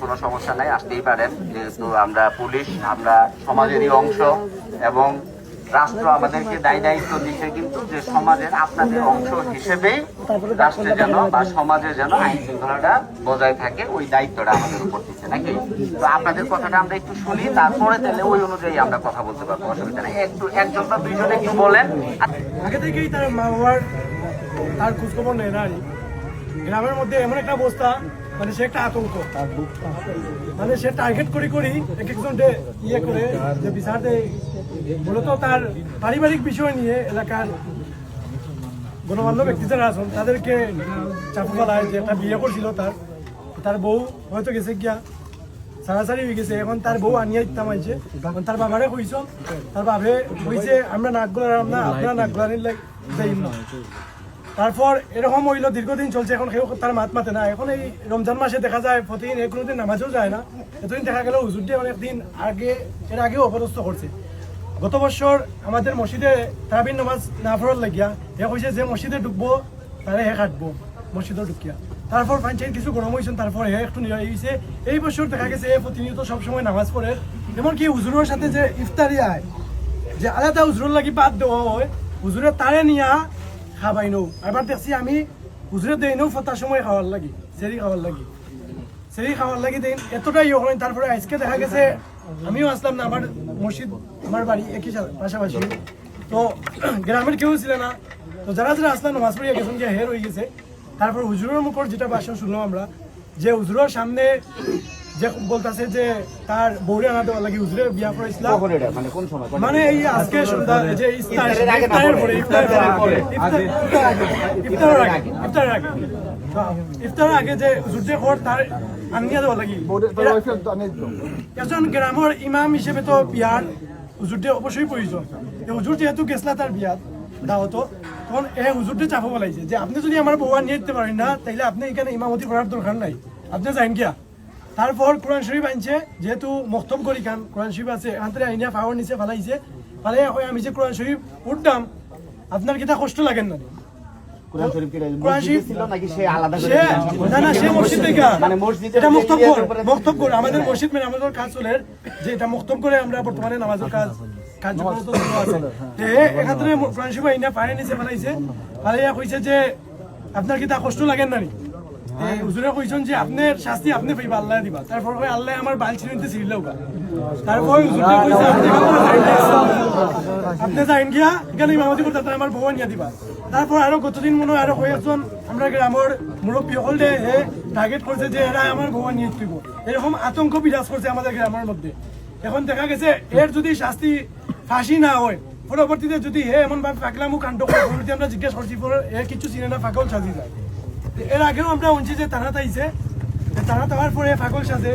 কোনো সমস্যা নাই, আসতেই পারেন। যেহেতু আমরা পুলিশ, আমরা সমাজেরই অংশ এবং রাষ্ট্র আমাদেরকে দায়িত্ব দিচ্ছে কিন্তু যে সমাজের আপনাদের অংশ হিসেবেই রাষ্ট্রে যেন বা সমাজে যেন আইন শৃঙ্খলাটা বজায় থাকে, ওই দায়িত্বটা আমাদের উপর দিচ্ছে নাকি। তো আপনাদের কথাটা আমরা একটু শুনি, তারপরে তাহলে ওই অনুযায়ী আমরা কথা বলতে পারবো, অসুবিধা নেই। একটু একজন বা দুইজনে একটু বলেন। আগে থেকেই তার মা বাবার তার খোঁজখবর নেয় না। গ্রামের মধ্যে এমন একটা অবস্থা, মানে সে একটা আতঙ্ক, মানে সে টার্গেট করি এক একজন ইয়ে করে যে বিচার দেয়। মূলত তার পারিবারিক বিষয় নিয়ে এলাকার গণমান্য ব্যক্তি যারা আছেন তাদেরকে চাপু ফেলায় যে একটা বিয়ে করছিল, তার বউ হয়তো গেছে গিয়া সারাসারি হয়ে গেছে। এখন তার বউ আনিয়া দিতাম আইছে, তার বাবারে কইস, তার বাবে কইছে আমরা নাক গোলারাম না, আপনারা নাক গোলানির যাইম না। তারপর এরকম হইলো, দীর্ঘদিন চলছে। এখন কেউ তার মাত মাতে না। এখন এই রমজান মাসে দেখা যায় প্রতিদিন কোনোদিন নামাজও যায় না। এতদিন দেখা গেল হুজুর দিয়ে অনেকদিন এর আগেও অপদস্থ করছে। গত বছর আমাদের মসজিদে তারাবির নামাজ না পড়ার লাগিয়া এ কইছে যে মসজিদে ঢুকবো তারে হে কাটবো মসজিদে ঢুকিয়া। তারপর পঞ্চায়েত কিছু গরম হয়েছেন, তারপর হে একটু নিয়ে হয়েছে। এই বছর দেখা গেছে এ প্রতিনিয়ত সবসময় নামাজ পড়ে। এমনকি হুজুরের সাথে যে ইফতারি আয়, যে আলাদা হুজুরের লাগি বাদ দেওয়া হয়, হুজুরে তারে নিয়া খাবাই নৌ। এবার দেখছি আমি হুজুরে দেই নৌ ফতার সময় খাওয়ার লাগি, সেরি খাওয়ার লাগি দেন এতটাই ইয়ে করেন। তারপরে আজকে দেখা গেছে আমিও আসলাম না, আমার মসজিদ আমার বাড়ি একই পাশাপাশি, তো গ্রামের কেউ ছিল না। তো যারা আসলাম নামাজ পড়িয়া গেছেন যে হের হয়ে গেছে। তারপর হুজুরের মুখর যেটা ভাষণ শুনলাম আমরা, যে হুজুরের সামনে যে বলতেছে যে তার বউরে আনা দেওয়ার লাগে হুজুরে বিয়া করেছিল, মানে এই আজকে সন্ধ্যা যে ইফতারের আগে যে হুজুর যে ঘর তার আনিয়া দেওয়ার লাগি। একজন গ্রামের ইমাম হিসেবে তো বিয়ার হুজুরটি অবশ্যই প্রয়োজন। হুজুর যেহেতু গেছলা তার বিয়াত দাওয়াতো, তখন এই হুজুরটি চাপা বলাইছে যে আপনি যদি আমার বউয়া নিয়ে দিতে পারেন না, তাইলে আপনি এখানে ইমামতি করার দরকার নাই, আপনি যাইন গিয়া। তারপর কোরআন শরীফ আনছে, যেহেতু মক্তব করি খান কোরআন শরীফ আছে, আন্তরে আইনিয়া ফাওয়ার নিচে ফালাইছে। আমি যে কোরআন শরীফ উঠতাম, আপনার কিটা কষ্ট লাগেন না? আমাদের মসজিদ মেরামতের কাজ চলে, যে এটা মুক্তব করে আমরা বর্তমানে নামাজের কাজ কার্যকর এখান থেকে কোরআন শরীফ আইনা পায়ে নিচে বানাইছে। ফালাইয়া কইছে যে আপনার কিটা কষ্ট লাগেন না? হুজুরে কইছেন যে আপনার শাস্তি আপনি পাইবা, আল্লাহ দিবা। তারপর আল্লাহ আমার বাল ছিনিতে ছিড়লেও। তারপর হুজুরে কইছে আপনি যাইন গিয়া এখানে ইমামতি করতে, আমার বউ নিয়ে দিবা। তারপর আরো গতদিন মনে হয় আরো কয়েকজন আমরা গ্রামের মুরব্বী হলে টার্গেট করছে যে এরা আমার বউ নিয়ে দিব। এরকম আতঙ্ক বিরাজ করছে আমাদের গ্রামের মধ্যে। এখন দেখা গেছে এর যদি শাস্তি ফাঁসি না হয়, পরবর্তীতে যদি এমন ভাবে পাকলামু কাণ্ড করে, আমরা জিজ্ঞেস করছি কিছু চিনে না, পাগল সাজি যায়। এর আগেও আমরা শুনছি যে তারা তাইছে, তারা তাওয়ার পরে পাগল সাজে।